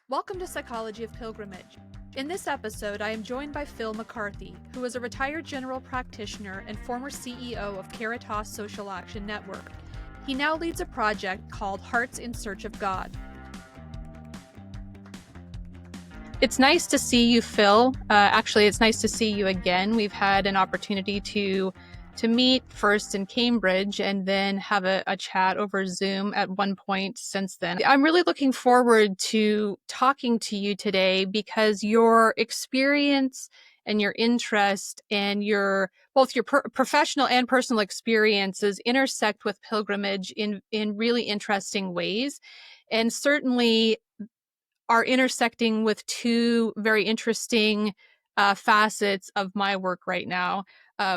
Welcome to Psychology of Pilgrimage. In this episode, I am joined by Phil McCarthy, who is a retired general practitioner and former CEO of Caritas Social Action Network. He now leads a project called Hearts in Search of God. It's nice to see you, Phil. Actually, it's nice to see you again. We've had an opportunity to meet first in Cambridge and then have a chat over Zoom at one point since then. I'm really looking forward to talking to you today because your experience and your interest and both your professional and personal experiences intersect with pilgrimage in really interesting ways, and certainly are intersecting with two very interesting facets of my work right now,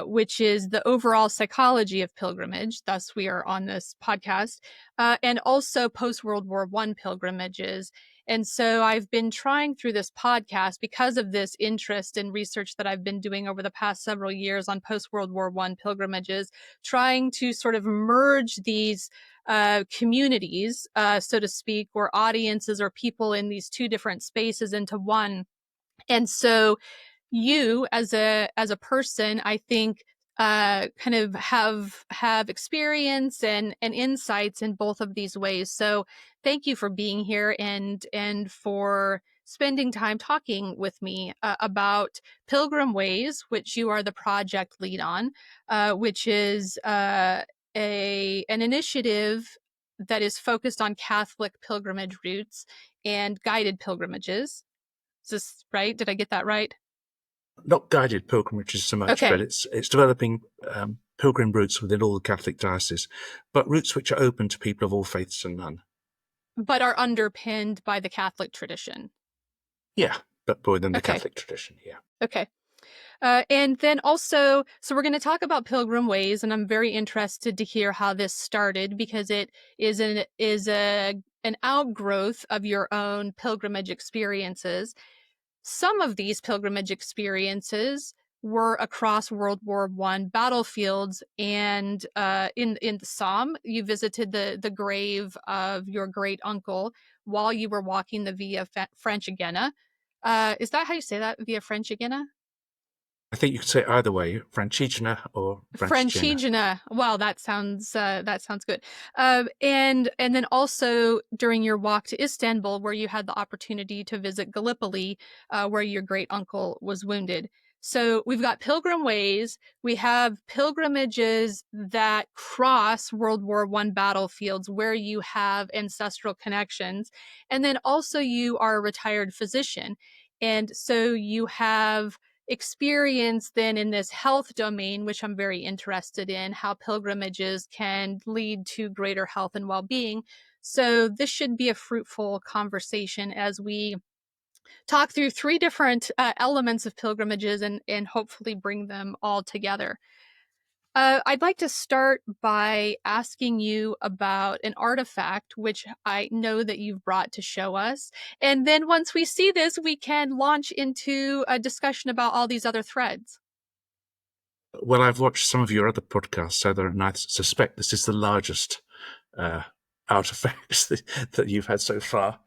which is the overall psychology of pilgrimage. Thus, we are on this podcast, and also post-World War I pilgrimages. And so I've been trying through this podcast, because of this interest and research that I've been doing over the past several years on post-World War I pilgrimages, trying to sort of merge these communities, so to speak, or audiences or people in these two different spaces into one. And so you as a person, I think, kind of have experience and insights in both of these ways. So thank you for being here and for spending time talking with me about Pilgrim Ways, which you are the project lead on, which is an initiative that is focused on Catholic pilgrimage routes and guided pilgrimages. Is this right? Did I get that right? Not guided pilgrimages so much, Okay. but it's developing pilgrim routes within all the Catholic dioceses, but routes which are open to people of all faiths and none. But are underpinned by the Catholic tradition. Yeah, but within the Okay. Catholic tradition, yeah. Okay. And then also, so we're going to talk about Pilgrim Ways, and I'm very interested to hear how this started, because it is an outgrowth of your own pilgrimage experiences. Some of these pilgrimage experiences were across World War I battlefields, and in the Somme, you visited the grave of your great uncle while you were walking the Via Francigena. Is that how you say that, Via Francigena? I think you could say either way, Francigena or Francigena. Francigena. Wow, that sounds good. And then also during your walk to Istanbul, where you had the opportunity to visit Gallipoli, where your great uncle was wounded. So we've got Pilgrim Ways. We have pilgrimages that cross World War I battlefields where you have ancestral connections, and then also you are a retired physician, and so you have experience then in this health domain, which I'm very interested in, how pilgrimages can lead to greater health and well-being. So this should be a fruitful conversation as we talk through three different elements of pilgrimages and hopefully bring them all together. I'd like to start by asking you about an artifact, which I know that you've brought to show us. And then once we see this, we can launch into a discussion about all these other threads. Well, I've watched some of your other podcasts, Heather, and I suspect this is the largest artifacts that you've had so far.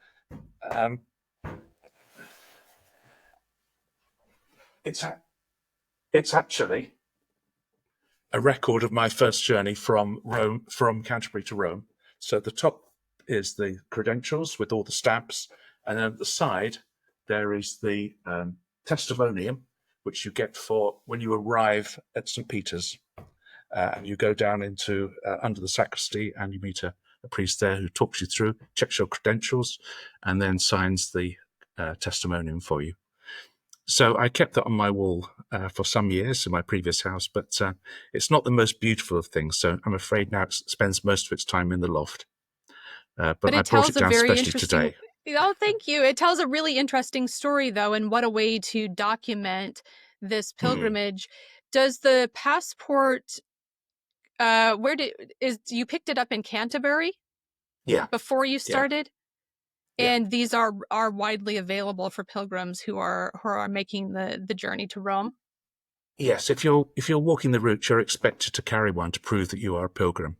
It's actually a record of my first journey from Canterbury to Rome. So at the top is the credentials with all the stamps, and then at the side there is the testimonium, which you get for when you arrive at St. Peter's, and you go down into under the sacristy, and you meet a priest there who talks you through, checks your credentials, and then signs the testimonium for you. So I kept that on my wall for some years in my previous house, but it's not the most beautiful of things. So I'm afraid now it spends most of its time in the loft. But I brought it down especially today. Oh, thank you. It tells a really interesting story, though, and what a way to document this pilgrimage. Does the passport, you picked it up in Canterbury? Yeah. Before you started? Yeah. And these are widely available for pilgrims who are making the journey to Rome? Yes, if you're walking the route, you're expected to carry one to prove that you are a pilgrim.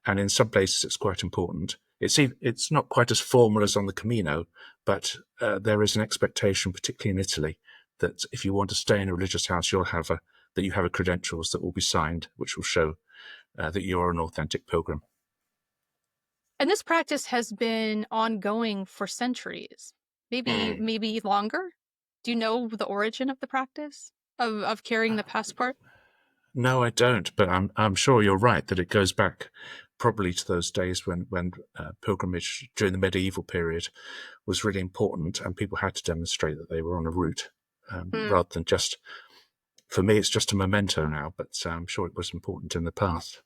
And in some places it's quite important. It's not quite as formal as on the Camino, but there is an expectation, particularly in Italy, that if you want to stay in a religious house, that you have a credentials that will be signed, which will show that you are an authentic pilgrim. And this practice has been ongoing for centuries, maybe longer. Do you know the origin of the practice of carrying the passport? No, I don't, but I'm sure you're right that it goes back probably to those days when pilgrimage during the medieval period was really important, and people had to demonstrate that they were on a route, rather than just. For me, it's just a memento now, but I'm sure it was important in the past.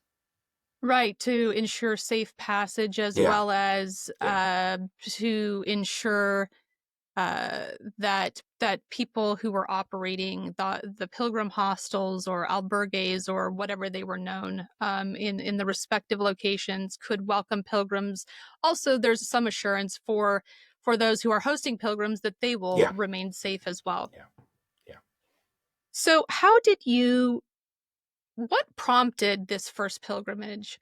Right, to ensure safe passage as Yeah, well as yeah, to ensure that people who were operating the pilgrim hostels or albergues or whatever they were known in the respective locations could welcome pilgrims. Also, there's some assurance for those who are hosting pilgrims that they will yeah, remain safe as well. yeah, yeah. So, what prompted this first pilgrimage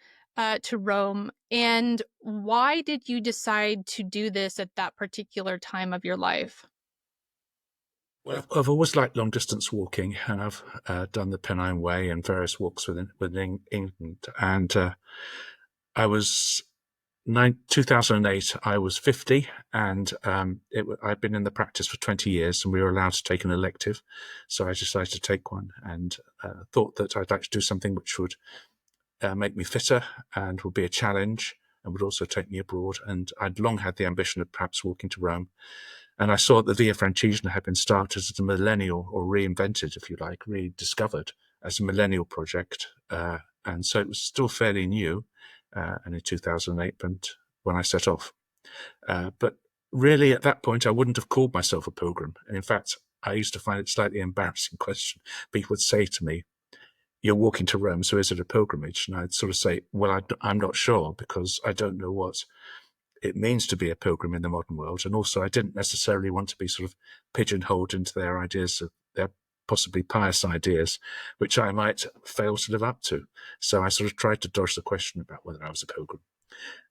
to Rome, and why did you decide to do this at that particular time of your life? Well, I've always liked long distance walking, and I've done the Pennine Way and various walks within England. And I was 2008. I was 50, and I'd been in the practice for 20 years, and we were allowed to take an elective. So I decided to take one, and thought that I'd like to do something which would make me fitter and would be a challenge, and would also take me abroad. And I'd long had the ambition of perhaps walking to Rome. And I saw that the Via Francigena had been started as a millennial, or reinvented, if you like, rediscovered as a millennial project. And so it was still fairly new, and in 2008, when I set off. But really, at that point, I wouldn't have called myself a pilgrim. And in fact, I used to find it slightly embarrassing question. People would say to me, "You're walking to Rome, so is it a pilgrimage?" And I'd sort of say, "Well, I'm not sure, because I don't know what it means to be a pilgrim in the modern world." And also, I didn't necessarily want to be sort of pigeonholed into their ideas of their possibly pious ideas, which I might fail to live up to. So I sort of tried to dodge the question about whether I was a pilgrim.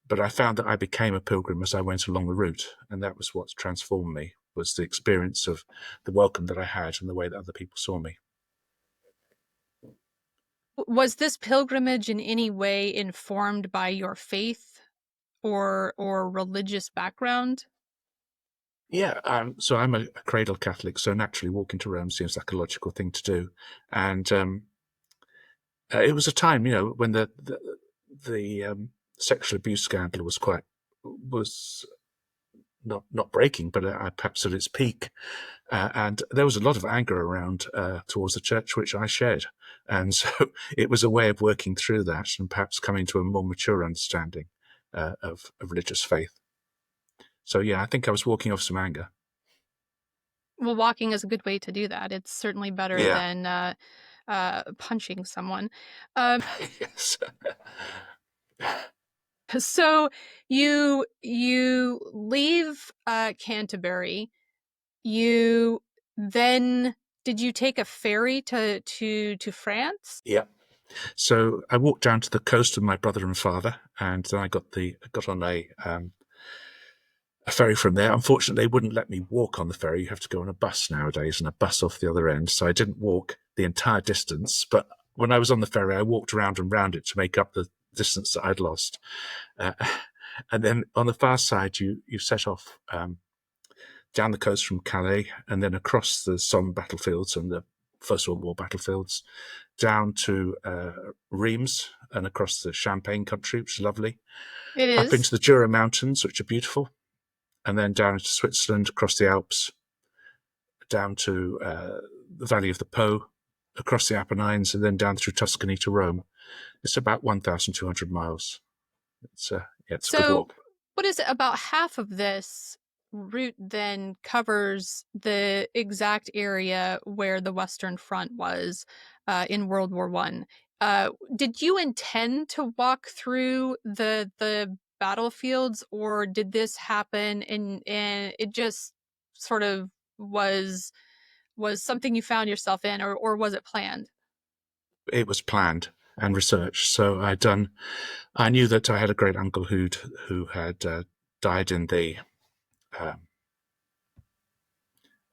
But I found that I became a pilgrim as I went along the route, and that was what transformed me, was the experience of the welcome that I had and the way that other people saw me. Was this pilgrimage in any way informed by your faith or religious background? Yeah, so I'm a cradle Catholic, so naturally walking to Rome seems like a logical thing to do. And it was a time, when the sexual abuse scandal was not breaking, but perhaps at its peak, and there was a lot of anger around towards the church, which I shared, and so it was a way of working through that and perhaps coming to a more mature understanding of religious faith. So yeah, I think I was walking off some anger. Well, walking is a good way to do that. It's certainly better Yeah. than punching someone. Um, Yes. so you leave Canterbury. You then did you take a ferry to France? Yeah. So I walked down to the coast with my brother and father, and then I got on a ferry from there. Unfortunately, they wouldn't let me walk on the ferry. You have to go on a bus nowadays, and a bus off the other end. So I didn't walk the entire distance. But when I was on the ferry, I walked around and round it to make up the distance that I'd lost. Uh, and then on the far side, you set off down the coast from Calais, and then across the Somme battlefields and the First World War battlefields, down to Reims and across the Champagne country, which is lovely, It up into is. the Jura Mountains, which are beautiful, and then down into Switzerland, across the Alps, down to the Valley of the Po, across the Apennines, and then down through Tuscany to Rome. It's about 1,200 miles. It's a good So, walk. what is it about half of this route then covers the exact area where the Western Front was in World War One? Did you intend to walk through the battlefields, or did this happen and it just sort of was something you found yourself in, or was it planned? It was planned. and research. So I knew that I had a great uncle who had died in the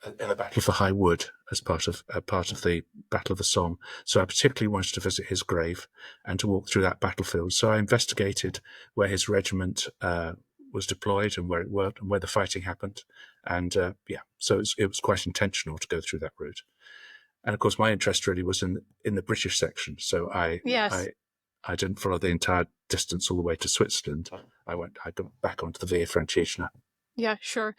Battle for High Wood as part of the Battle of the Somme. So I particularly wanted to visit his grave and to walk through that battlefield. So I investigated where his regiment was deployed and where it worked and where the fighting happened. And so it was quite intentional to go through that route. And of course, my interest really was in the British section. So I didn't follow the entire distance all the way to Switzerland. I got back onto the Via Francigena. Yeah, sure.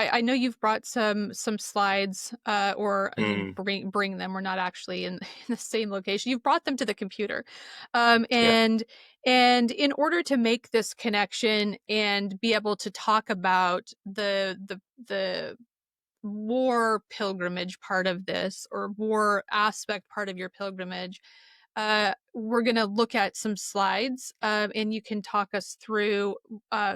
I know you've brought some slides, or you bring them. We're not actually in the same location. You've brought them to the computer, and in order to make this connection and be able to talk about the war pilgrimage part of this, or war aspect part of your pilgrimage, we're going to look at some slides, and you can talk us through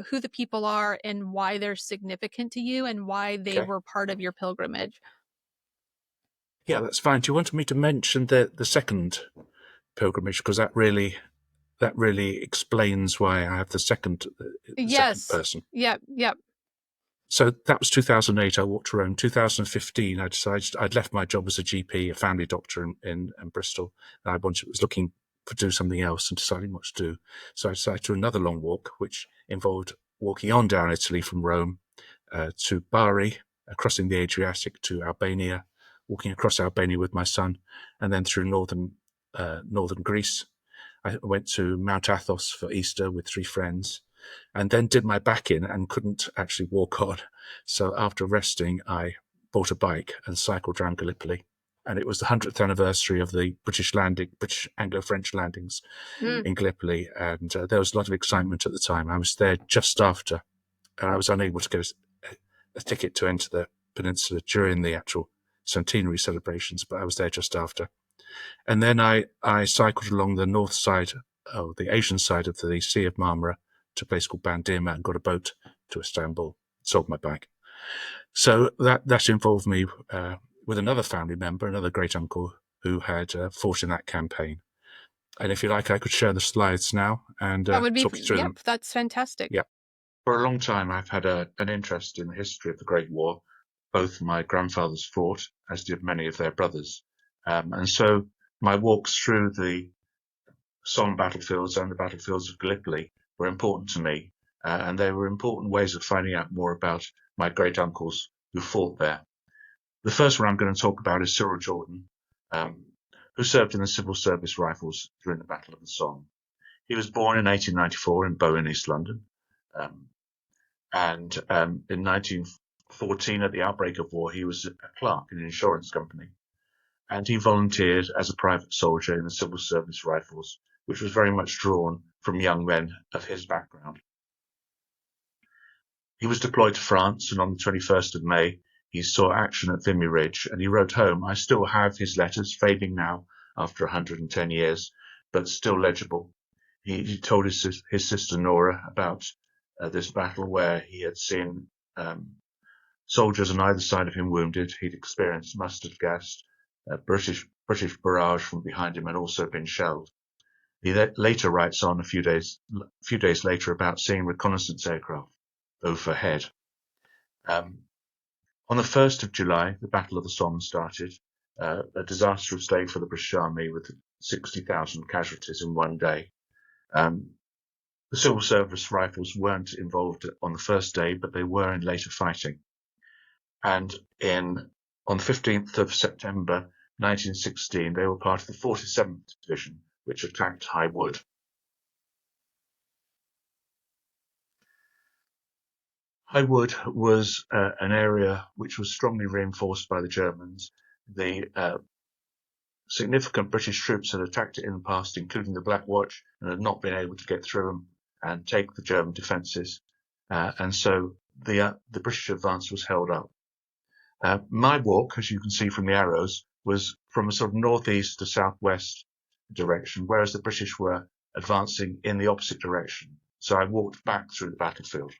who the people are and why they're significant to you and why they were part of your pilgrimage. Yeah, that's fine. Do you want me to mention the second pilgrimage, because that really explains why I have the second person? Yep. So that was 2008. I walked around. 2015, I decided I'd left my job as a GP, a family doctor in Bristol. And I was looking to do something else and deciding what to do. So I decided to do another long walk, which involved walking on down Italy from Rome to Bari, crossing the Adriatic to Albania, walking across Albania with my son, and then through northern Greece. I went to Mount Athos for Easter with 3 friends, and then did my back in and couldn't actually walk on. So after resting, I bought a bike and cycled around Gallipoli. And it was the 100th anniversary of the British Anglo-French landings in Gallipoli. And there was a lot of excitement at the time. I was there just after, and I was unable to get a ticket to enter the peninsula during the actual centenary celebrations, but I was there just after. And then I cycled along the north side, the Asian side of the Sea of Marmara, to a place called Bandırma, and got a boat to Istanbul, sold my bike. So that involved me with another family member, another great uncle who had fought in that campaign. And if you like, I could share the slides now and talk you through them. That's fantastic. Yeah. For a long time, I've had an interest in the history of the Great War. Both my grandfathers fought, as did many of their brothers. And so my walks through the Somme battlefields and the battlefields of Gallipoli were important to me, and they were important ways of finding out more about my great uncles who fought there. The first one I'm going to talk about is Cyril Jordan, who served in the Civil Service Rifles during the Battle of the Somme. He was born in 1894 in Bow in East London, and in 1914, at the outbreak of war, he was a clerk in an insurance company, and he volunteered as a private soldier in the Civil Service Rifles, which was very much drawn from young men of his background. He was deployed to France, and on the 21st of May, he saw action at Vimy Ridge, and he wrote home. I still have his letters, fading now after 110 years, but still legible. He told his sister Nora about this battle, where he had seen soldiers on either side of him wounded. He'd experienced mustard gas, British barrage from behind him, and also been shelled. He later writes on a few days later about seeing reconnaissance aircraft overhead. On the 1st of July, the Battle of the Somme started, a disastrous day for the British Army with 60,000 casualties in one day. The Civil Service Rifles weren't involved on the first day, but they were in later fighting. And on the 15th of September 1916, they were part of the 47th Division, which attacked High Wood. High Wood was an area which was strongly reinforced by the Germans. The significant British troops had attacked it in the past, including the Black Watch, and had not been able to get through them and take the German defences. And so the British advance was held up. My walk, as you can see from the arrows, was from a sort of northeast to southwest direction, whereas the British were advancing in the opposite direction. So I walked back through the battlefield.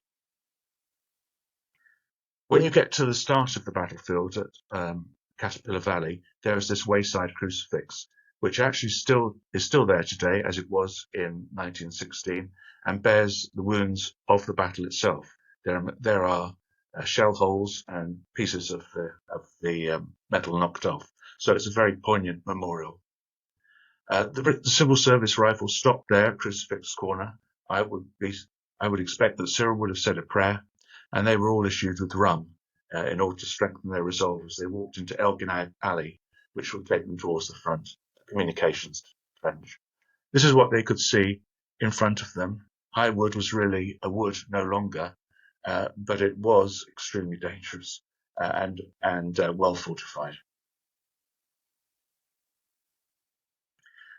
When you get to the start of the battlefield at Caterpillar Valley, there is this wayside crucifix, which actually is still there today, as it was in 1916, and bears the wounds of the battle itself. There are shell holes and pieces of the metal knocked off. So it's a very poignant memorial. The civil service rifle stopped there at Crucifix Corner. I would expect that Cyril would have said a prayer, and they were all issued with rum in order to strengthen their resolve as they walked into Elgin Alley, which would take them towards the front, the communications trench. This is what they could see in front of them. High Wood was really a wood no longer, but it was extremely dangerous and well fortified.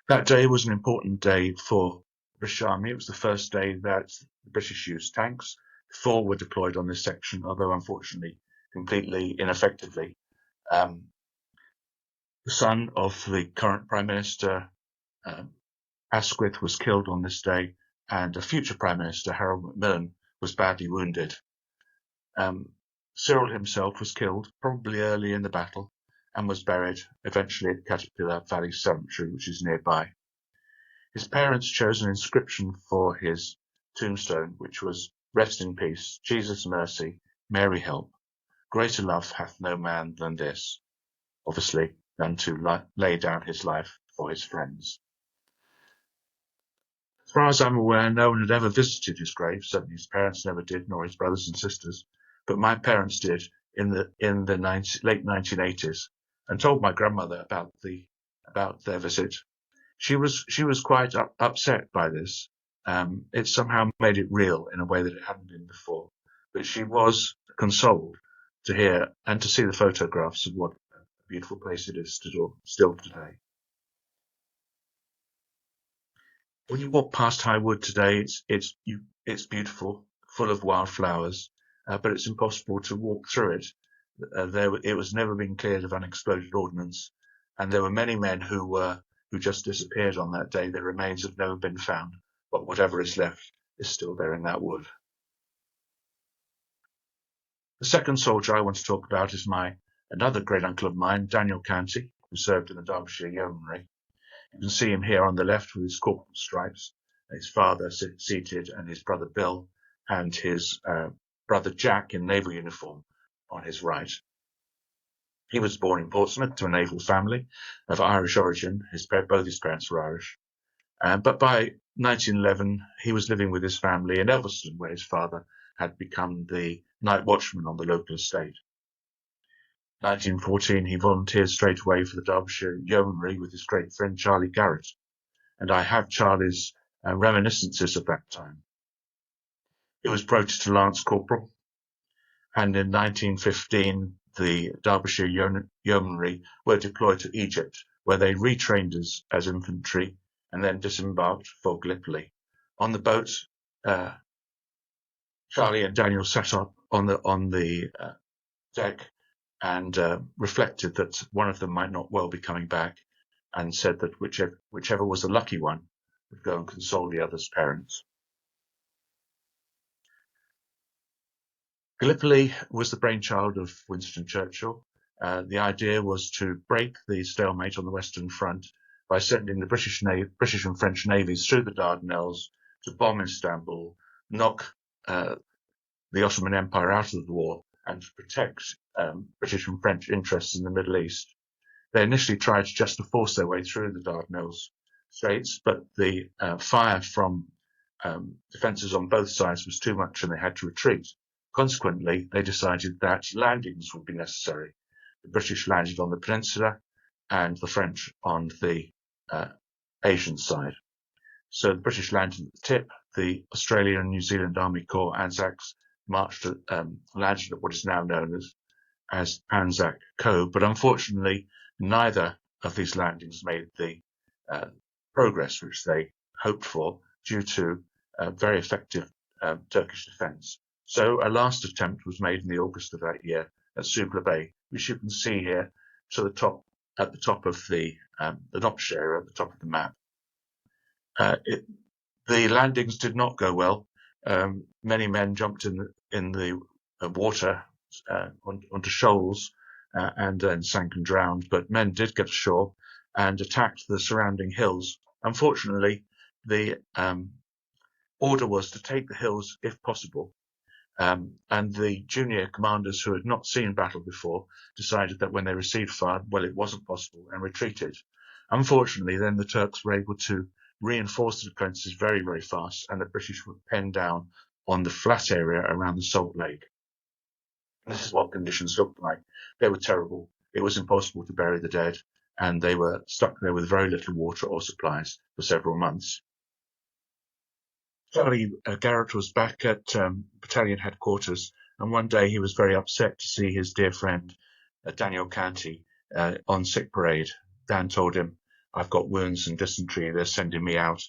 That day was an important day for the British Army. It was the first day that the British used tanks. 4 were deployed on this section, although unfortunately completely ineffectively. The son of the current Prime Minister, Asquith, was killed on this day, and a future Prime Minister, Harold Macmillan, was badly wounded. Cyril himself was killed, probably early in the battle, and was buried eventually at Caterpillar Valley Cemetery, which is nearby. His parents chose an inscription for his tombstone, which was, "Rest in peace, Jesus mercy, Mary help. Greater love hath no man than this," obviously, than to lay down his life for his friends. As far as I'm aware, no one had ever visited his grave. Certainly his parents never did, nor his brothers and sisters. But my parents did in the late 1980s, and told my grandmother about their visit. She was quite upset by this. It somehow made it real in a way that it hadn't been before. But she was consoled to hear and to see the photographs of what a beautiful place it is still today. When you walk past High Wood today, it's beautiful, full of wildflowers, but it's impossible to walk through it. It was never been cleared of unexploded ordnance, and there were many men who just disappeared on that day. Their remains have never been found, but whatever is left is still there in that wood. The second soldier I want to talk about is another great uncle of mine, Daniel Canty, who served in the Derbyshire Yeomanry. You can see him here on the left with his corporal stripes, his father seated, and his brother Bill, and his brother Jack in naval uniform on his right. He was born in Portsmouth to a naval family of Irish origin. Both his parents were Irish. But by 1911, he was living with his family in Elverston, where his father had become the night watchman on the local estate. 1914, he volunteered straight away for the Derbyshire Yeomanry with his great friend Charlie Garrett, and I have Charlie's reminiscences of that time. He was promoted to Lance Corporal, and in 1915, the Derbyshire Yeomanry were deployed to Egypt, where they retrained as infantry and then disembarked for Gallipoli. On the boat, Charlie and Daniel sat up on the deck and reflected that one of them might not well be coming back, and said that whichever was the lucky one would go and console the other's parents. Gallipoli was the brainchild of Winston Churchill. The idea was to break the stalemate on the Western Front by sending the British and French navies through the Dardanelles to bomb Istanbul, knock the Ottoman Empire out of the war, and to protect British and French interests in the Middle East. They initially tried just to force their way through the Dardanelles Straits, but the fire from defences on both sides was too much and they had to retreat. Consequently, they decided that landings would be necessary. The British landed on the peninsula and the French on the Asian side. So the British landed at the tip. The Australian and New Zealand Army Corps Anzacs landed at what is now known as Anzac Cove, but unfortunately neither of these landings made the progress which they hoped for due to very effective Turkish defence. So a last attempt was made in the August of that year at Suvla Bay, which you can see here at the top of the notched area at the top of the map. The landings did not go well. Many men jumped in the water onto shoals and then sank and drowned, but men did get ashore. and attacked the surrounding hills. Unfortunately, the order was to take the hills if possible. And the junior commanders who had not seen battle before decided that when they received fire, well, it wasn't possible, and retreated. Unfortunately, then the Turks were able to reinforce the defences very, very fast, and the British were penned down on the flat area around the Salt Lake. This is what conditions looked like. They were terrible. It was impossible to bury the dead, and they were stuck there with very little water or supplies for several months. Charlie Garrett was back at battalion headquarters, and one day he was very upset to see his dear friend Daniel Canty on sick parade. Dan told him, "I've got wounds and dysentery, they're sending me out."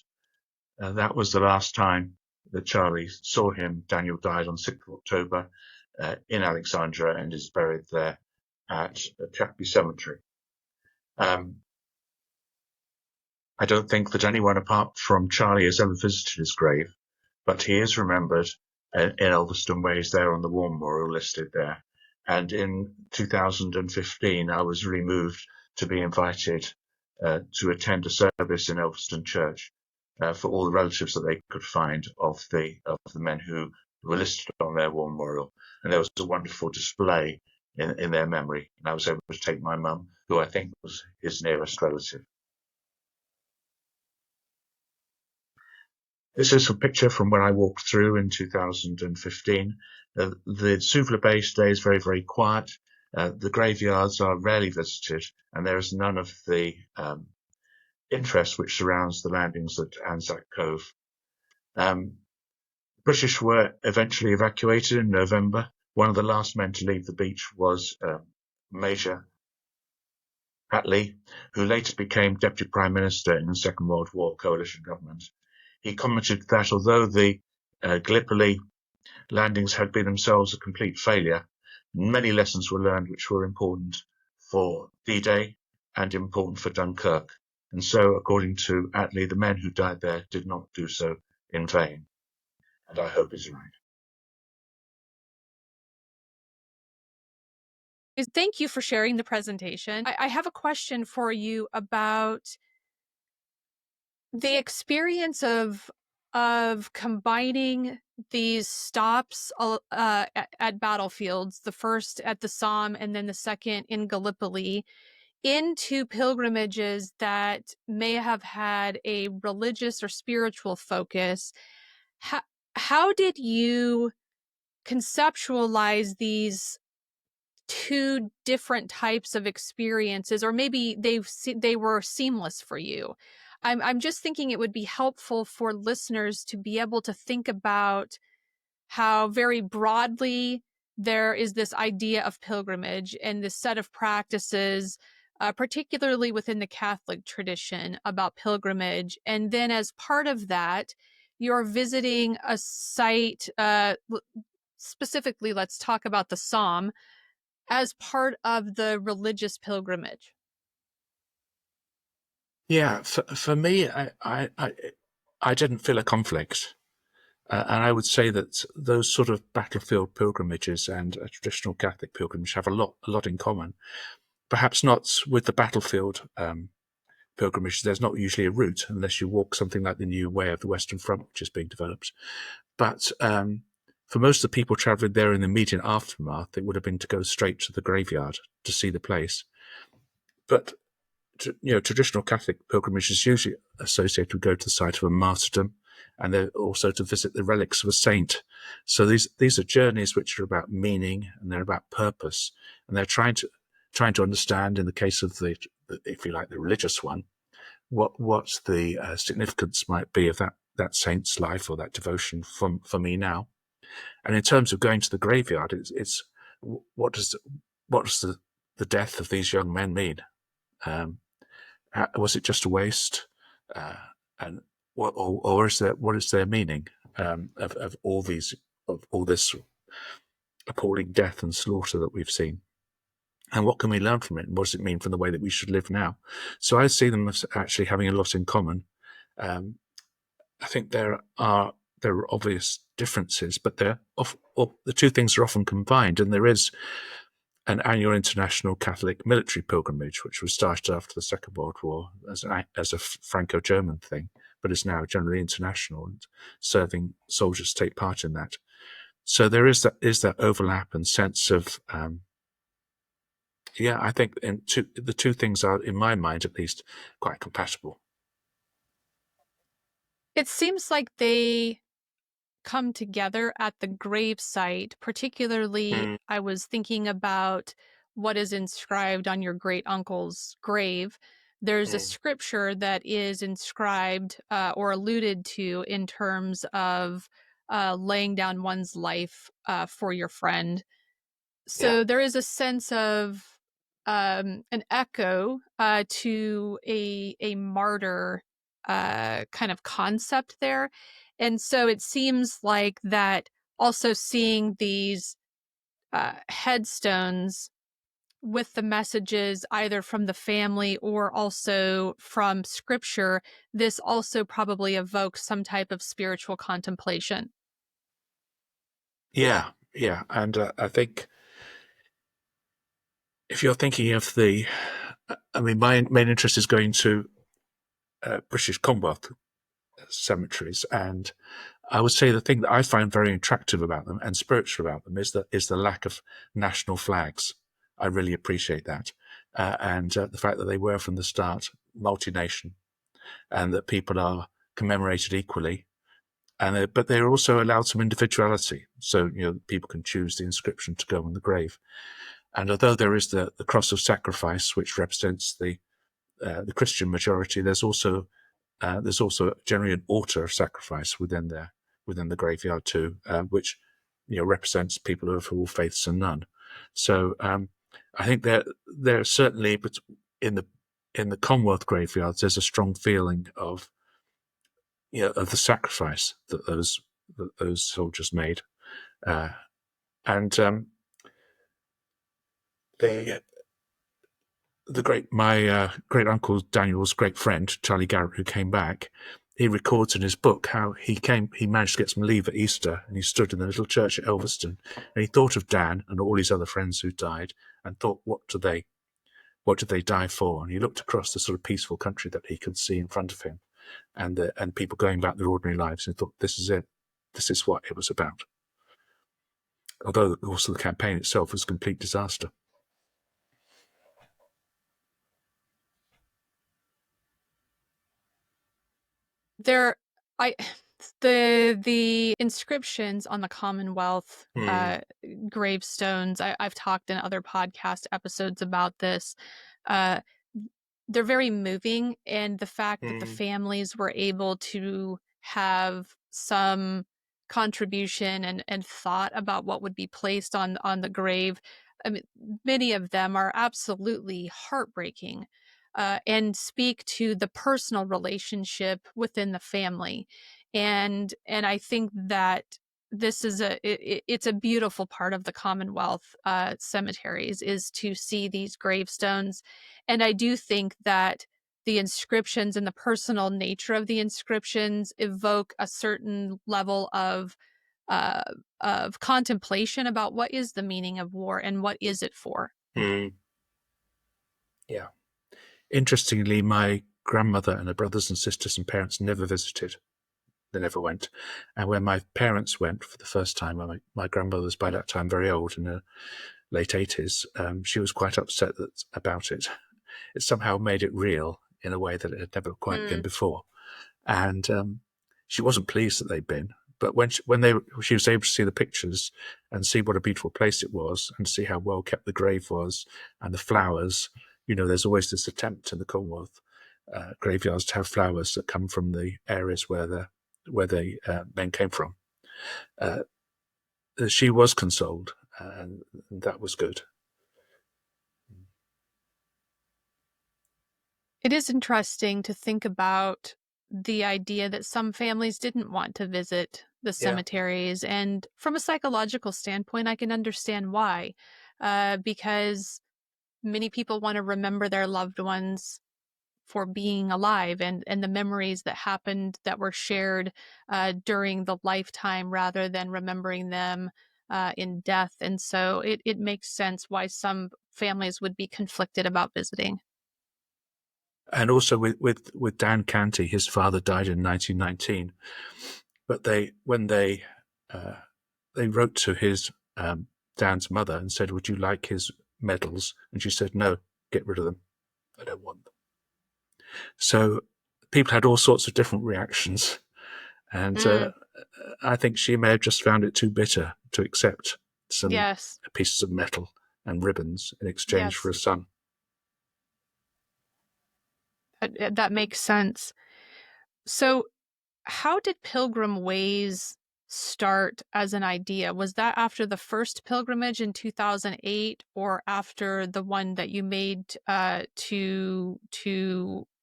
That was the last time that Charlie saw him. Daniel died on 6th of October in Alexandria and is buried there at Chatby Cemetery. I don't think that anyone apart from Charlie has ever visited his grave, but he is remembered in Elveston Ways there on the War Memorial listed there. And in 2015, I was really moved to be invited to attend a service in Elveston Church for all the relatives that they could find of the men who were listed on their War Memorial. And there was a wonderful display in their memory. And I was able to take my mum, who I think was his nearest relative. This is a picture from when I walked through in 2015. The Suvla base today is very, very quiet. The graveyards are rarely visited, and there is none of the interest which surrounds the landings at Anzac Cove. British were eventually evacuated in November. One of the last men to leave the beach was Major Attlee, who later became Deputy Prime Minister in the Second World War coalition government. He commented that although the Gallipoli landings had been themselves a complete failure, many lessons were learned which were important for D-Day and important for Dunkirk. And so, according to Attlee, the men who died there did not do so in vain. And I hope he's right. Thank you for sharing the presentation. I have a question for you about the experience of combining these stops at battlefields, the first at the Somme and then the second in Gallipoli, into pilgrimages that may have had a religious or spiritual focus. How did you conceptualize these two different types of experiences, or maybe they were seamless for you? I'm just thinking it would be helpful for listeners to be able to think about how very broadly there is this idea of pilgrimage and this set of practices, particularly within the Catholic tradition about pilgrimage. And then as part of that, you're visiting a site, specifically, let's talk about the Somme, as part of the religious pilgrimage. Yeah, for me, I didn't feel a conflict. And I would say that those sort of battlefield pilgrimages and a traditional Catholic pilgrimage have a lot in common. Perhaps not with the battlefield pilgrimage. There's not usually a route unless you walk something like the new way of the Western Front, which is being developed. But for most of the people travelling there in the immediate aftermath, it would have been to go straight to the graveyard to see the place. But traditional Catholic pilgrimage is usually associated with go to the site of a martyrdom, and they're also to visit the relics of a saint. So these are journeys which are about meaning and they're about purpose, and they're trying to understand, in the case of the if you like, the religious one, what the significance might be of that saint's life or that devotion for me now. And in terms of going to the graveyard, it's what does the death of these young men mean? Was it just a waste? And what is their meaning of all this appalling death and slaughter that we've seen? And what can we learn from it? And what does it mean from the way that we should live now? So I see them as actually having a lot in common. I think there are obvious differences, but the two things are often combined, and there is an annual international Catholic military pilgrimage, which was started after the Second World War as a Franco-German thing, but is now generally international, and serving soldiers take part in that. So there is that overlap and sense of, I think the two things are, in my mind at least, quite compatible. It seems like they come together at the grave site. Particularly, I was thinking about what is inscribed on your great uncle's grave. There's a scripture that is inscribed or alluded to in terms of laying down one's life for your friend. So there is a sense of an echo to a martyr kind of concept there. And so it seems like that also seeing these headstones with the messages either from the family or also from scripture, this also probably evokes some type of spiritual contemplation. Yeah. And I think if you're thinking of my main interest is going to British Commonwealth cemeteries, and I would say the thing that I find very attractive about them and spiritual about them is the lack of national flags. I really appreciate that, and the fact that they were from the start multi-nation, and that people are commemorated equally, and but they're also allowed some individuality. So people can choose the inscription to go on the grave. And although there is the cross of sacrifice, which represents the Christian majority, there's also generally an altar of sacrifice within the graveyard too, which represents people of all faiths and none. So I think there certainly, but in the Commonwealth graveyards, there's a strong feeling of of the sacrifice that those soldiers made, and my great uncle Daniel's great friend Charlie Garrett, who came back, he records in his book how he managed to get some leave at Easter, and he stood in the little church at Elverston, and he thought of Dan and all his other friends who died, and thought, what did they die for? And he looked across the sort of peaceful country that he could see in front of him, and people going about their ordinary lives, and thought, this is it, this is what it was about. Although also the campaign itself was a complete disaster. The inscriptions on the Commonwealth gravestones, I've talked in other podcast episodes about this. They're very moving, and the fact that the families were able to have some contribution and thought about what would be placed on the grave. I mean, many of them are absolutely heartbreaking, and speak to the personal relationship within the family. And I think that this is it's a beautiful part of the Commonwealth cemeteries, is to see these gravestones. And I do think that the inscriptions and the personal nature of the inscriptions evoke a certain level of contemplation about what is the meaning of war and what is it for. Yeah. Interestingly, my grandmother and her brothers and sisters and parents never visited. They never went. And when my parents went for the first time, my grandmother was by that time very old, in her late 80s, she was quite upset about it. It somehow made it real in a way that it had never quite been before. And she wasn't pleased that they'd been. But when she was able to see the pictures and see what a beautiful place it was, and see how well kept the grave was, and the flowers, there's always this attempt in the Commonwealth graveyards to have flowers that come from the areas where the men came from. She was consoled, and that was good. It is interesting to think about the idea that some families didn't want to visit the cemeteries. And from a psychological standpoint, I can understand why, because many people want to remember their loved ones for being alive, and the memories that happened that were shared during the lifetime, rather than remembering them in death. And so it makes sense why some families would be conflicted about visiting. And also with Dan Canty, his father died in 1919, but when they wrote to his Dan's mother and said, "Would you like his medals?" And she said, "No, get rid of them. I don't want them." So people had all sorts of different reactions, and I think she may have just found it too bitter to accept some Yes. pieces of metal and ribbons in exchange for Yes. a son. That makes sense. So, how did Pilgrim Ways start as an idea? Was that after the first pilgrimage in 2008, or after the one that you made to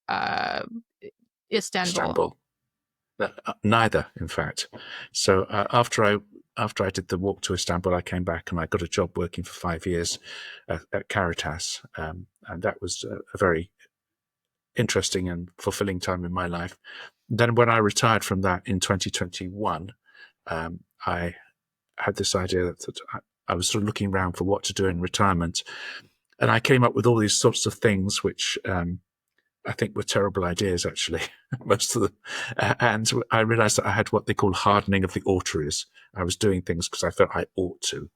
Istanbul? Istanbul. Neither, in fact. So after I did the walk to Istanbul, I came back and I got a job working for 5 years at Caritas, and that was a very interesting and fulfilling time in my life. Then when I retired from that in 2021, I had this idea that I was sort of looking around for what to do in retirement, and I came up with all these sorts of things which I think were terrible ideas, actually, most of them. And I realized that I had what they call hardening of the arteries. I was doing things because I felt I ought to.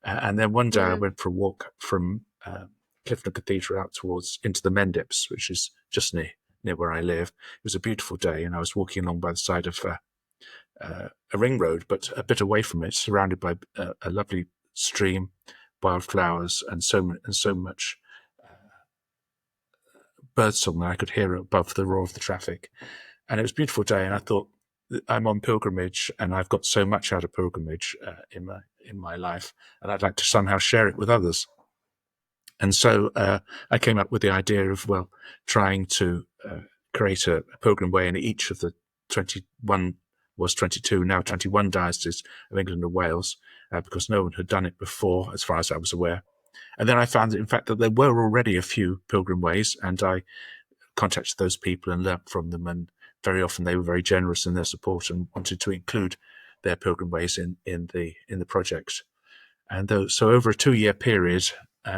And then one day I went for a walk from Clifton Cathedral out into the Mendips, which is just near where I live. It was a beautiful day, and I was walking along by the side of a ring road, but a bit away from it, surrounded by a lovely stream, wildflowers, and so much birdsong that I could hear above the roar of the traffic. And it was a beautiful day, and I thought, I'm on pilgrimage, and I've got so much out of pilgrimage in my life, and I'd like to somehow share it with others. And so I came up with the idea of, well, trying to create a pilgrim way in each of the 22, now 21 dioceses of England and Wales, because no one had done it before, as far as I was aware. And then I found, in fact, that there were already a few pilgrim ways, and I contacted those people and learnt from them. And very often they were very generous in their support and wanted to include their pilgrim ways in the project. And so over a 2-year period,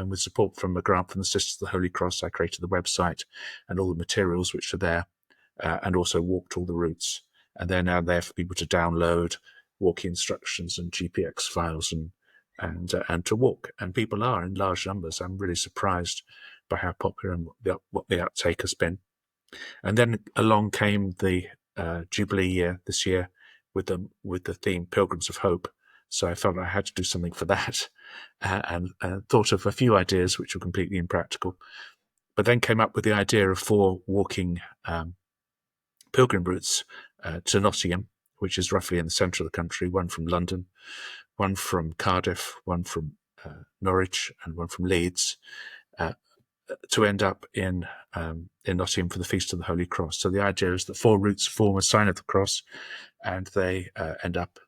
with support from a grant from the Sisters of the Holy Cross, I created the website and all the materials which are there, and also walked all the routes. And they're now there for people to download, walking instructions and GPX files and to walk. And people are in large numbers. I'm really surprised by how popular and what the uptake has been. And then along came the Jubilee year this year with the theme Pilgrims of Hope. So I felt I had to do something for that, and thought of a few ideas which were completely impractical, but then came up with the idea of 4 walking pilgrim routes to Nottingham, which is roughly in the centre of the country, one from London, one from Cardiff, one from Norwich, and one from Leeds, to end up in Nottingham for the Feast of the Holy Cross. So the idea is that 4 routes form a sign of the cross, and they end up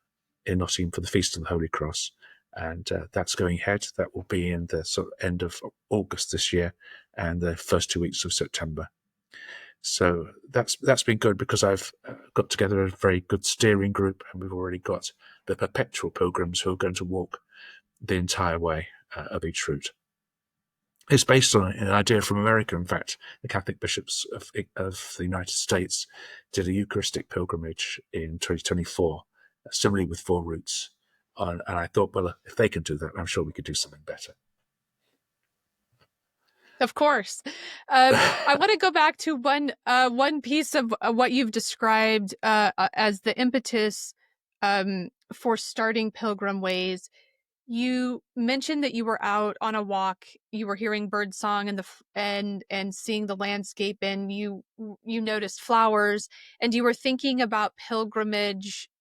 in Nottingham for the Feast of the Holy Cross. And that's going ahead. That will be in the sort of end of August this year and the first 2 weeks of September. So that's been good, because I've got together a very good steering group, and we've already got the perpetual pilgrims who are going to walk the entire way of each route. It's based on an idea from America. In fact, the Catholic bishops of the United States did a Eucharistic pilgrimage in 2024, similarly with 4 routes. And I thought, well, if they can do that, I'm sure we could do something better. Of course. I want to go back to one piece of what you've described as the impetus for starting Pilgrim Ways. You mentioned that you were out on a walk, you were hearing bird song and seeing the landscape, and you noticed flowers, and you were thinking about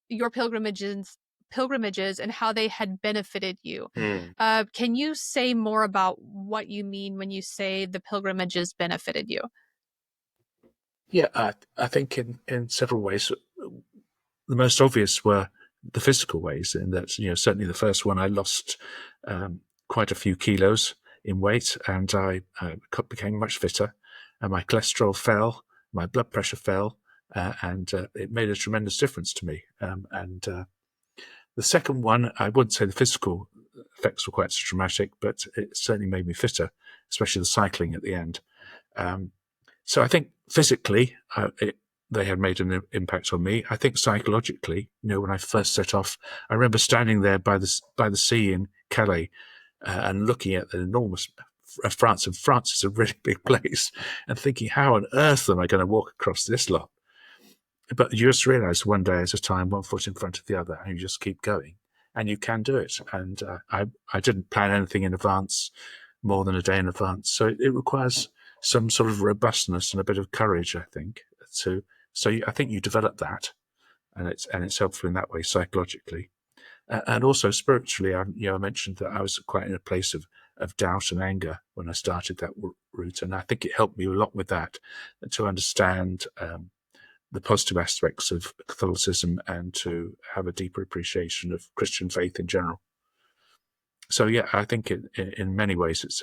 your pilgrimages and how they had benefited you. Can you say more about what you mean when you say the pilgrimages benefited you? Yeah, I think in several ways. The most obvious were the physical ways, in that, certainly the first one, I lost quite a few kilos in weight, and I became much fitter, and my cholesterol fell, my blood pressure fell, and it made a tremendous difference to me. And The second one, I wouldn't say the physical effects were quite so dramatic, but it certainly made me fitter, especially the cycling at the end. So I think physically, they had made an impact on me. I think psychologically, when I first set off, I remember standing there by the sea in Calais and looking at the enormous France, and France is a really big place, and thinking, how on earth am I going to walk across this lot? But you just realise one day at a time, one foot in front of the other, and you just keep going, and you can do it. And I didn't plan anything in advance, more than a day in advance. So it requires some sort of robustness and a bit of courage, I think. I think you develop that, and it's helpful in that way psychologically, and also spiritually. I mentioned that I was quite in a place of doubt and anger when I started that route, and I think it helped me a lot with that, to understand the positive aspects of Catholicism and to have a deeper appreciation of Christian faith in general. So yeah, I think in many ways it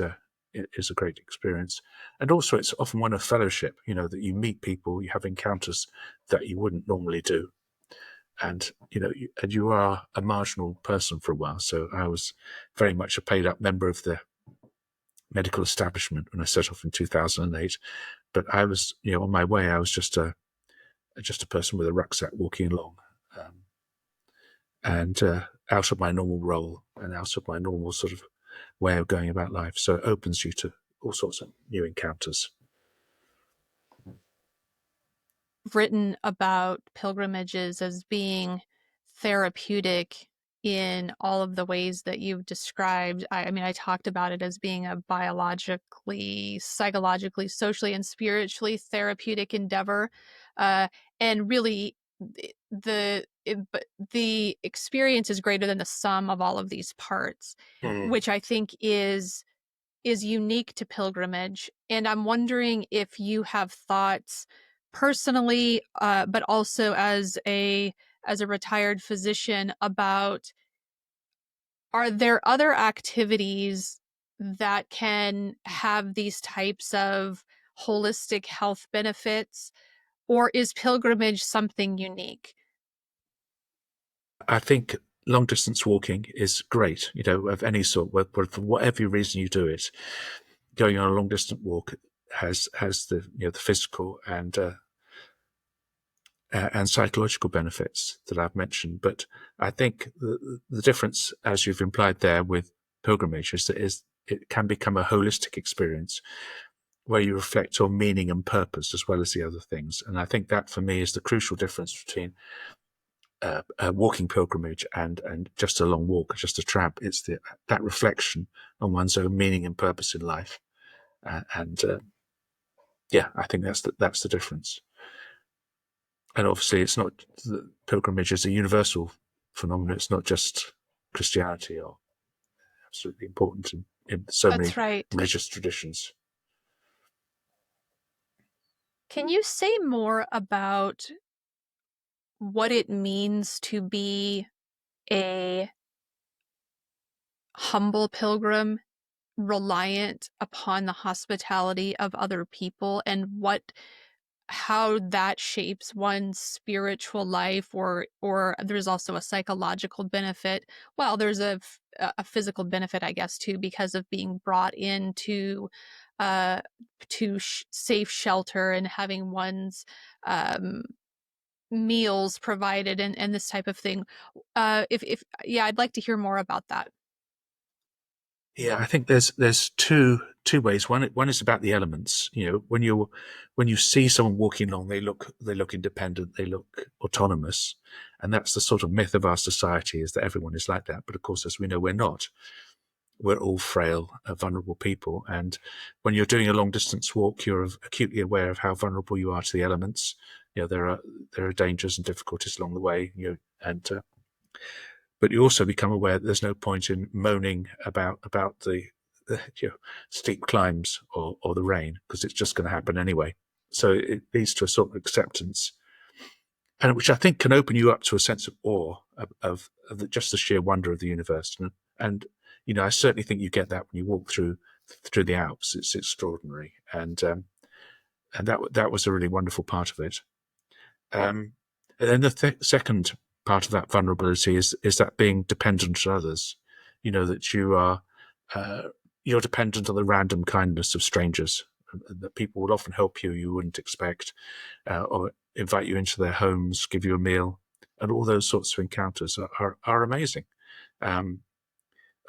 is a great experience, and also it's often one of fellowship. That you meet people, you have encounters that you wouldn't normally do, and you are a marginal person for a while. So I was very much a paid up member of the medical establishment when I set off in 2008, but I was on my way. I was just a person with a rucksack walking along, and out of my normal role and out of my normal sort of way of going about life. So it opens you to all sorts of new encounters. Written about pilgrimages as being therapeutic in all of the ways that you've described. I mean, I talked about it as being a biologically, psychologically, socially, and spiritually therapeutic endeavor. And really, the experience is greater than the sum of all of these parts, which I think is unique to pilgrimage. And I'm wondering if you have thoughts personally, but also as a retired physician, about, are there other activities that can have these types of holistic health benefits, or is pilgrimage something unique? I think long distance walking is great, of any sort, for whatever reason you do it. Going on a long distance walk has the the physical and psychological benefits that I've mentioned. But I think the difference, as you've implied there with pilgrimage, is that it can become a holistic experience where you reflect on meaning and purpose as well as the other things. And I think that for me is the crucial difference between a walking pilgrimage and just a long walk, just a tramp. It's that reflection on one's own meaning and purpose in life. I think that's the difference. And obviously, it's not, the pilgrimage is a universal phenomenon. It's not just Christianity, or absolutely important in so many right. religious traditions. Can you say more about what it means to be a humble pilgrim, reliant upon the hospitality of other people, and how that shapes one's spiritual life, or there's also a psychological benefit? Well, there's a physical benefit, I guess, too, because of being brought into safe shelter and having one's meals provided, and this type of thing. If I'd like to hear more about that. Yeah, I think there's two ways. One is about the elements. When you see someone walking along, they look independent, they look autonomous, and that's the sort of myth of our society, is that everyone is like that. But of course, as we know, we're not. We're all frail, vulnerable people, and when you're doing a long distance walk, you're acutely aware of how vulnerable you are to the elements. There are dangers and difficulties along the way. But you also become aware that there's no point in moaning about the steep climbs or the rain, because it's just going to happen anyway. So it leads to a sort of acceptance, and which I think can open you up to a sense of awe of just the sheer wonder of the universe. And I certainly think you get that when you walk through the Alps. It's extraordinary, and that was a really wonderful part of it. And then the second part of that vulnerability is that being dependent on others. You know, that you're dependent on the random kindness of strangers, and that people will often help you wouldn't expect, or invite you into their homes, give you a meal, and all those sorts of encounters are amazing.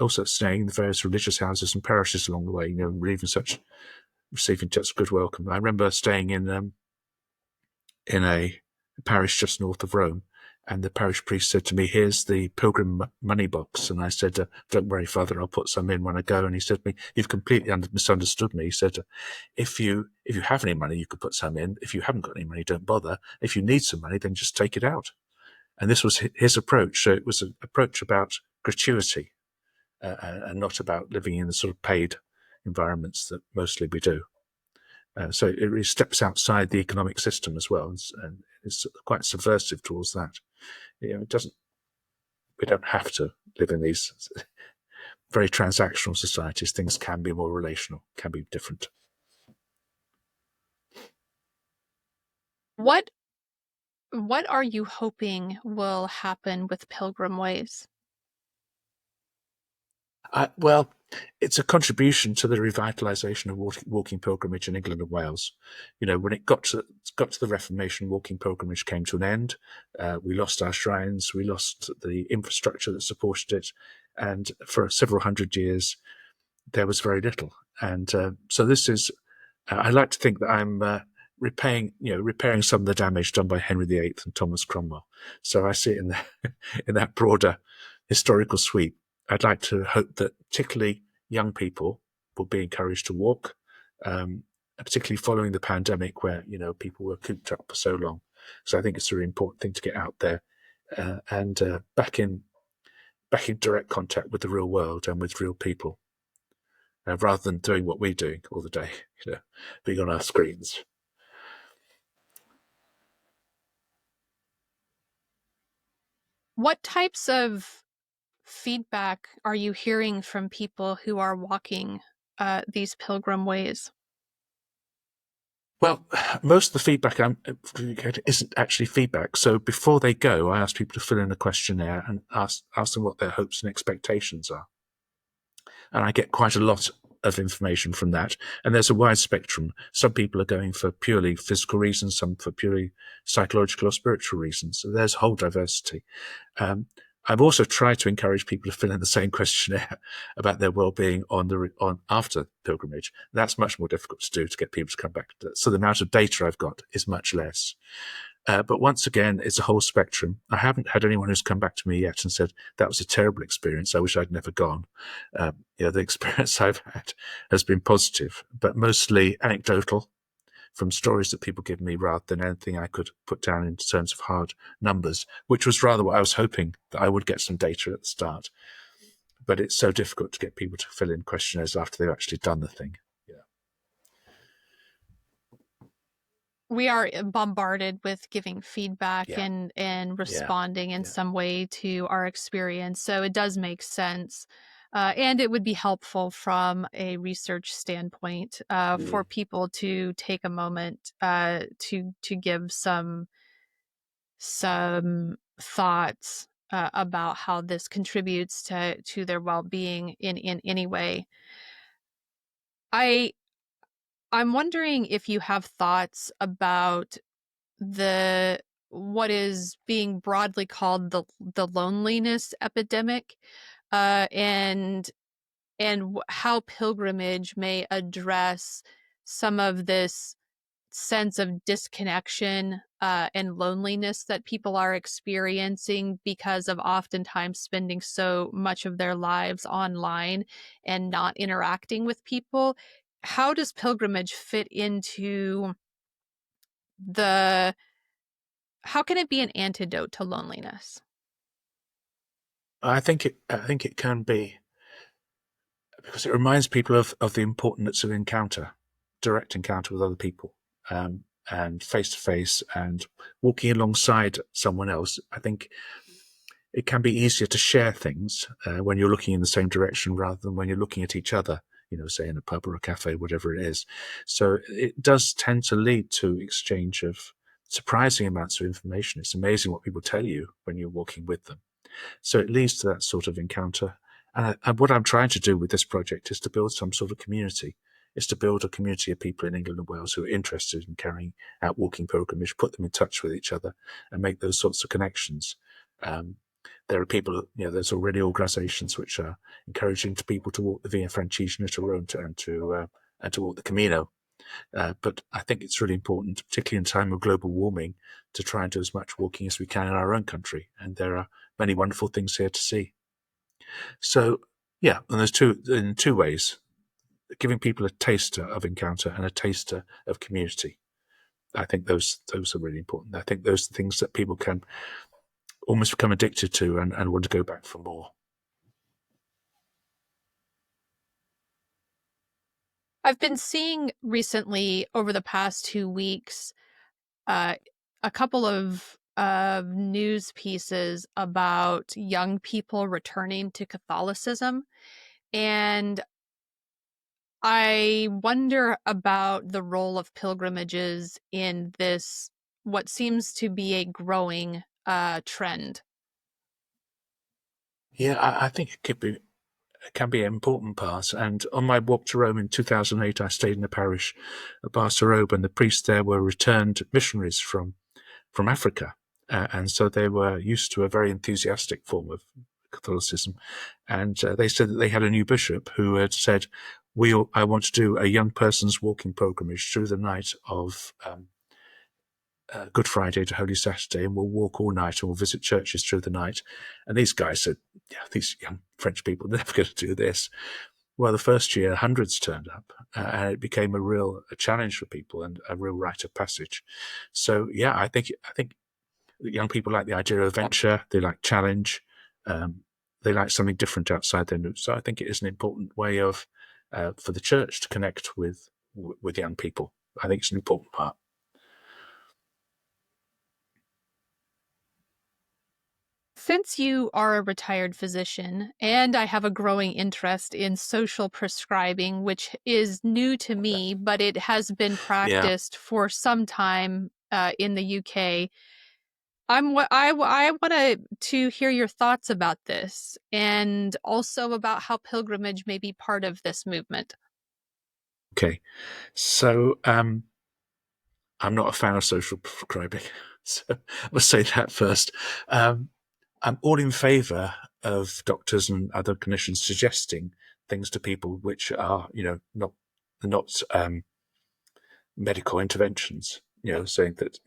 Also staying in the various religious houses and parishes along the way, you know, receiving such good welcome. I remember staying in a parish just north of Rome, and the parish priest said to me, "Here's the Pilgrim money box." And I said, "Don't worry, Father, I'll put some in when I go." And he said to me, "You've completely misunderstood me." He said, if you have any money, you could put some in. If you haven't got any money, don't bother. If you need some money, then just take it out. And this was his approach. So it was an approach about gratuity, and not about living in the sort of paid environments that mostly we do. So it really steps outside the economic system as well, and it's quite subversive towards that. You know, we don't have to live in these very transactional societies. Things can be more relational, can be different. What are you hoping will happen with Pilgrim Ways? Well, it's a contribution to the revitalisation of walking pilgrimage in England and Wales. You know, when it got to the Reformation, walking pilgrimage came to an end. We lost our shrines, we lost the infrastructure that supported it, and for several hundred years, there was very little. And so this is, I like to think that I'm repairing some of the damage done by Henry VIII and Thomas Cromwell. So I see it in that broader historical sweep. I'd like to hope that particularly young people will be encouraged to walk, particularly following the pandemic, where people were cooped up for so long. So I think it's a really important thing to get out there and back in direct contact with the real world and with real people, rather than doing what we're doing all the day, being on our screens. What types of feedback are you hearing from people who are walking these pilgrim ways? Well, most of the feedback I'm getting isn't actually feedback. So before they go, I ask people to fill in a questionnaire and ask them what their hopes and expectations are. And I get quite a lot of information from that. And there's a wide spectrum. Some people are going for purely physical reasons, some for purely psychological or spiritual reasons. So there's a whole diversity. I've also tried to encourage people to fill in the same questionnaire about their well-being on after pilgrimage. That's much more difficult to do, to get people to come back. So the amount of data I've got is much less. But once again, it's a whole spectrum. I haven't had anyone who's come back to me yet and said, that was a terrible experience, I wish I'd never gone. The experience I've had has been positive, but mostly anecdotal, from stories that people give me, rather than anything I could put down in terms of hard numbers, which was rather what I was hoping, that I would get some data at the start. But it's so difficult to get people to fill in questionnaires after they've actually done the thing. We are bombarded with giving feedback and responding in some way to our experience. So it does make sense. And it would be helpful from a research standpoint for people to take a moment to give some thoughts about how this contributes to their well-being in any way. I'm wondering if you have thoughts about what is being broadly called the loneliness epidemic, and how pilgrimage may address some of this sense of disconnection and loneliness that people are experiencing because of oftentimes spending so much of their lives online and not interacting with people. How does pilgrimage fit into how can it be an antidote to loneliness? I think it can be, because it reminds people of the importance of direct encounter with other people, and face to face, and walking alongside someone else. I think it can be easier to share things when you're looking in the same direction, rather than when you're looking at each other, say in a pub or a cafe, whatever it is. So it does tend to lead to exchange of surprising amounts of information. It's amazing what people tell you when you're walking with them. So it leads to that sort of encounter. And what I'm trying to do with this project is to build some sort of community. Is to build a community of people in England and Wales who are interested in carrying out walking pilgrimage, put them in touch with each other, and make those sorts of connections. There are people, there's already organisations which are encouraging people to walk the Via Francigena to Rome and to walk the Camino. But I think it's really important, particularly in time of global warming, to try and do as much walking as we can in our own country. And there are many wonderful things here to see. So, yeah, and there's in two ways, giving people a taster of encounter and a taster of community. I think those are really important. I think those are things that people can almost become addicted to and want to go back for more. I've been seeing recently over the past 2 weeks a couple of news pieces about young people returning to Catholicism. And I wonder about the role of pilgrimages in this, what seems to be a growing trend. Yeah, I think it can be an important part. And on my walk to Rome in 2008, I stayed in a parish of Barcelona, and the priests there were returned missionaries from Africa. And so they were used to a very enthusiastic form of Catholicism. And they said that they had a new bishop who had said, I want to do a young person's walking pilgrimage through the night of Good Friday to Holy Saturday, and we'll walk all night and we'll visit churches through the night. And these guys said, yeah, these young French people, they're never going to do this. Well, the first year, hundreds turned up, and it became a challenge for people and a real rite of passage. So, yeah, I think young people like the idea of adventure. They like challenge. They like something different outside their roots. So I think it is an important way of for the church to connect with young people. I think it's an important part. Since you are a retired physician, and I have a growing interest in social prescribing, which is new to me, but it has been Yeah. practiced for some time in the UK, I want to hear your thoughts about this, and also about how pilgrimage may be part of this movement. Okay. So I'm not a fan of social prescribing, so I must say that first. I'm all in favour of doctors and other clinicians suggesting things to people which are, not medical interventions. Saying that,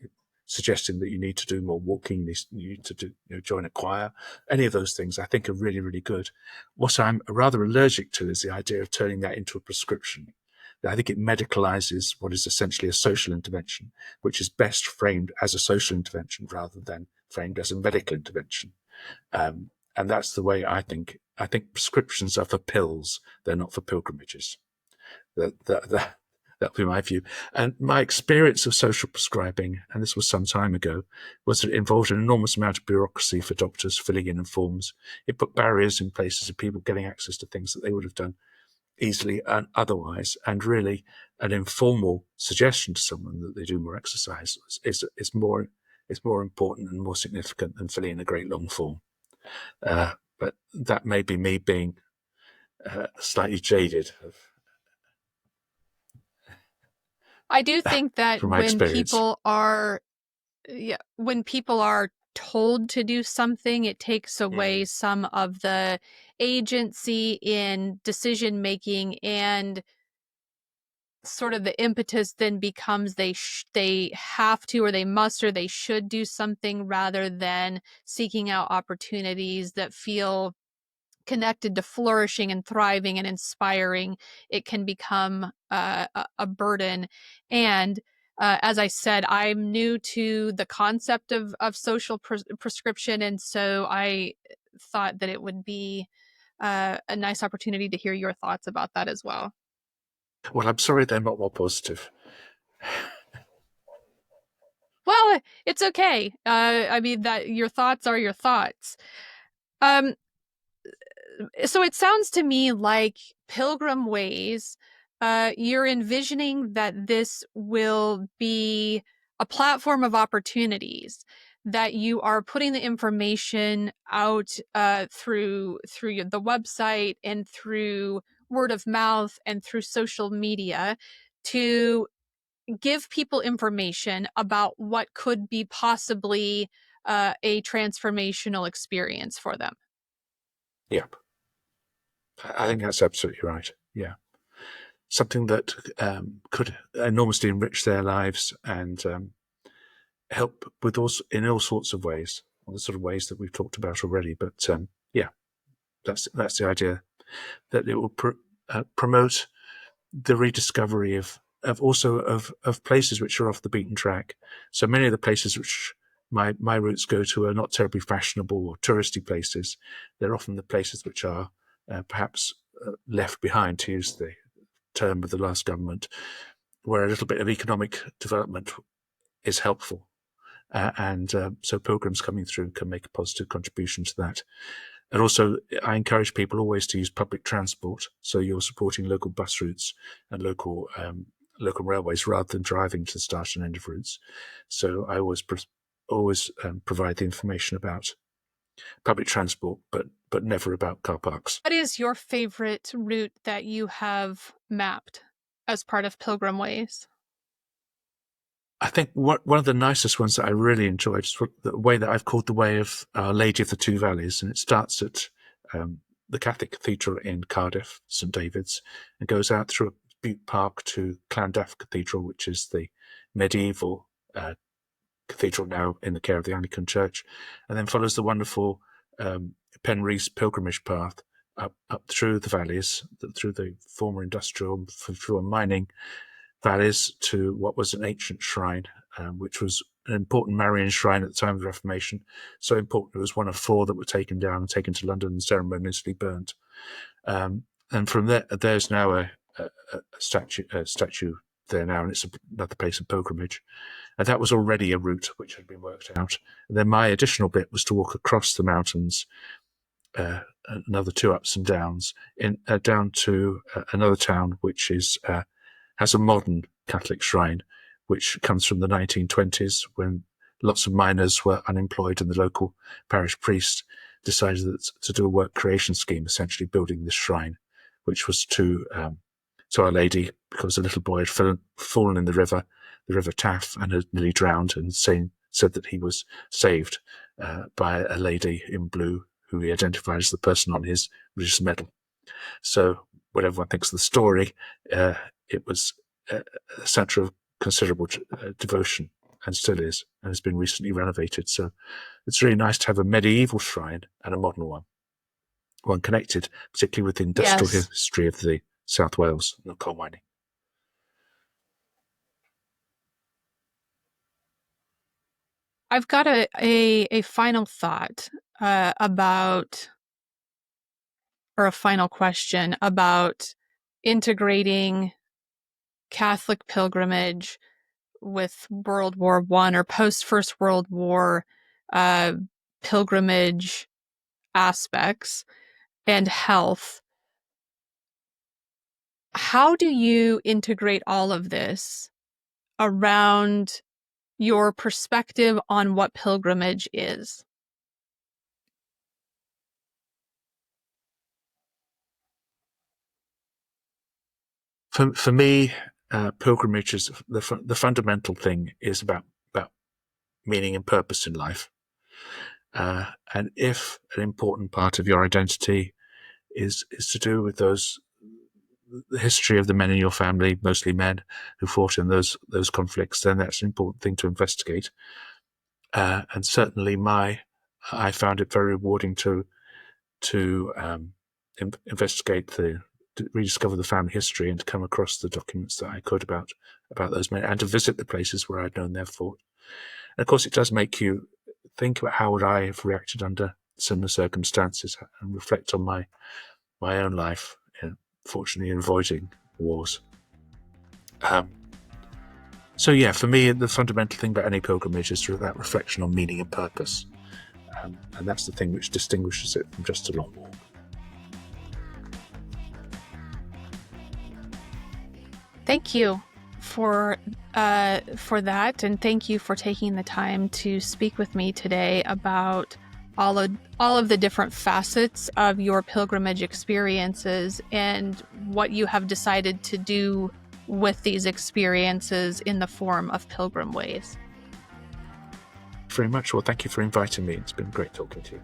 suggesting that you need to do more walking, you need to do, join a choir. Any of those things I think are really, really good. What I'm rather allergic to is the idea of turning that into a prescription. I think it medicalizes what is essentially a social intervention, which is best framed as a social intervention rather than framed as a medical intervention. And that's the way I think. I think prescriptions are for pills; they're not for pilgrimages. That would be my view. And my experience of social prescribing, and this was some time ago, was that it involved an enormous amount of bureaucracy for doctors filling in forms. It put barriers in places of people getting access to things that they would have done easily and otherwise. And really, an informal suggestion to someone that they do more exercise is more important and more significant than filling in a great long form. But that may be me being slightly jaded I do think that from my experience. when people are told to do something, it takes away some of the agency in decision making, and sort of the impetus then becomes they have to, or they must, or they should do something, rather than seeking out opportunities that feel connected to flourishing and thriving and inspiring. It can become a burden. And as I said, I'm new to the concept of social prescription, and so I thought that it would be a nice opportunity to hear your thoughts about that as well. Well, I'm sorry they're not more positive. Well, it's okay. I mean, that your thoughts are your thoughts. Um, so it sounds to me like Pilgrim Ways, you're envisioning that this will be a platform of opportunities, that you are putting the information out through the website and through word of mouth and through social media to give people information about what could be possibly a transformational experience for them. Yep. I think that's absolutely right. Yeah. Something that could enormously enrich their lives and help with in all sorts of ways, all the sort of ways that we've talked about already. But yeah, that's the idea, that it will promote the rediscovery of places which are off the beaten track. So many of the places which my roots go to are not terribly fashionable or touristy places. They're often the places which are perhaps left behind, to use the term of the last government, where a little bit of economic development is helpful. So pilgrims coming through can make a positive contribution to that. And also, I encourage people always to use public transport. So you're supporting local bus routes and local railways rather than driving to the start and end of routes. So I always provide the information about public transport, but never about car parks. What is your favorite route that you have mapped as part of Pilgrim Ways? I think one of the nicest ones that I really enjoyed is the way that I've called the Way of Our Lady of the Two Valleys, and it starts at the Catholic Cathedral in Cardiff, St David's, and goes out through Butte Park to Llandaff Cathedral, which is the medieval cathedral now in the care of the Anglican Church, and then follows the wonderful Penrhys pilgrimage path up through the valleys, through the former industrial, through mining valleys, to what was an ancient shrine, which was an important Marian shrine at the time of the Reformation. So important, it was one of 4 that were taken down and taken to London and ceremoniously burnt. And from there's now a statue there now, and it's another place of pilgrimage. And that was already a route which had been worked out. And then my additional bit was to walk across the mountains, another 2 ups and downs, down to another town which has a modern Catholic shrine, which comes from the 1920s, when lots of miners were unemployed and the local parish priest decided to do a work creation scheme, essentially building this shrine, which was to Our Lady, because a little boy had fallen in the River Taff, and had nearly drowned, and said that he was saved by a lady in blue, who he identified as the person on his religious medal. So when everyone thinks of the story, it was a centre of considerable devotion, and still is, and has been recently renovated. So it's really nice to have a medieval shrine and a modern one connected, particularly with the industrial history of the South Wales and coal mining. I've got a final thought about, or a final question about integrating Catholic pilgrimage with World War I or post First World War pilgrimage aspects and health. How do you integrate all of this around your perspective on what pilgrimage is? For me, pilgrimage is the fundamental thing is about meaning and purpose in life. And if an important part of your identity is to do with the history of the men in your family, mostly men who fought in those conflicts, then that's an important thing to investigate. And certainly I found it very rewarding to investigate to rediscover the family history, and to come across the documents that I could about those men, and to visit the places where I'd known their fought. And of course, it does make you think about how would I have reacted under similar circumstances, and reflect on my own life, fortunately avoiding wars. So yeah, for me, the fundamental thing about any pilgrimage is that reflection on meaning and purpose. And that's the thing which distinguishes it from just a long walk. Thank you for for that, and thank you for taking the time to speak with me today about all of the different facets of your pilgrimage experiences and what you have decided to do with these experiences in the form of Pilgrim Ways. Very much. Well, thank you for inviting me. It's been great talking to you.